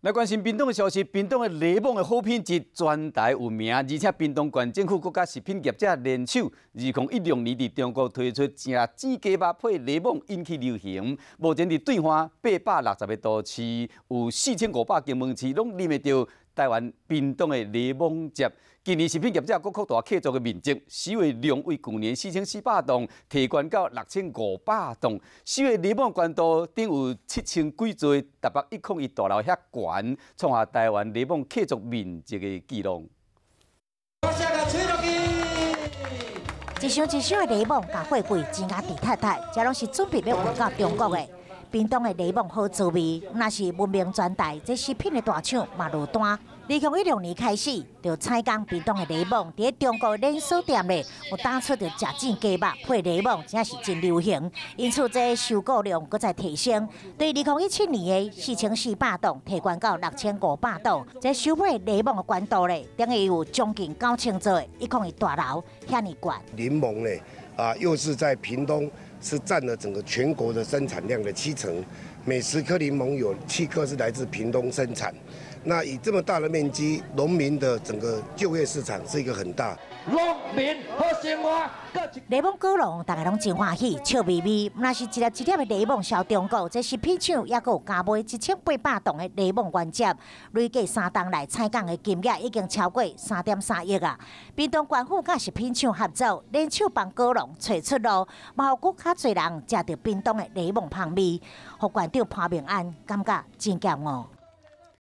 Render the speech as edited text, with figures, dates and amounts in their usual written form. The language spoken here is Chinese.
来关心屏东的消息，屏东的柠檬的好品质全台有名，而且屏东县政府国家食品业者联手，2016年伫中国推出正煎鸡肉配柠檬引起流行。目前伫对岸860个都市，有4500间门市，拢啉得到台湾屏东的柠檬汁。今年食品业者搁扩大客座的面积，收的量为去年4400栋提悬到6500栋，收的柠檬关度顶有7000几座，台北101大楼遐悬，创下台湾柠檬客座面积的纪录。一箱一箱的柠檬，甲货柜真啊地太太，这拢是准备要运到中国的。屏东的柠檬好滋味，那是闻名全台，这食品的大厂嘛落单。2016年开始，就采购屏东的柠檬，伫中国连锁店咧，有打出着食煎鸡肉配柠檬，真是真流行。因此，这收购量搁再提升，对2017年的4400栋提悬到6500栋，这收买柠檬的关度咧，等于有将近9000座的101大楼遐尼悬。柠檬呢，又是在屏东是占了整个全国的生产量的70%，每10颗柠檬有7颗是来自屏东生产。那以这么大的面积，农民的整个就业市场是一个很大。农民好生活。柠檬果农大家拢真欢喜，笑眯眯。那是一粒一粒的柠檬销中国，这食品厂也有加买1800栋的柠檬原汁，累计3档来采购的金额已经超过3.3亿啊！屏东县府甲食品厂合作，联手帮果农找出路，嘛互更较侪人食到屏东的柠檬香味，互县长潘明安感觉真骄傲。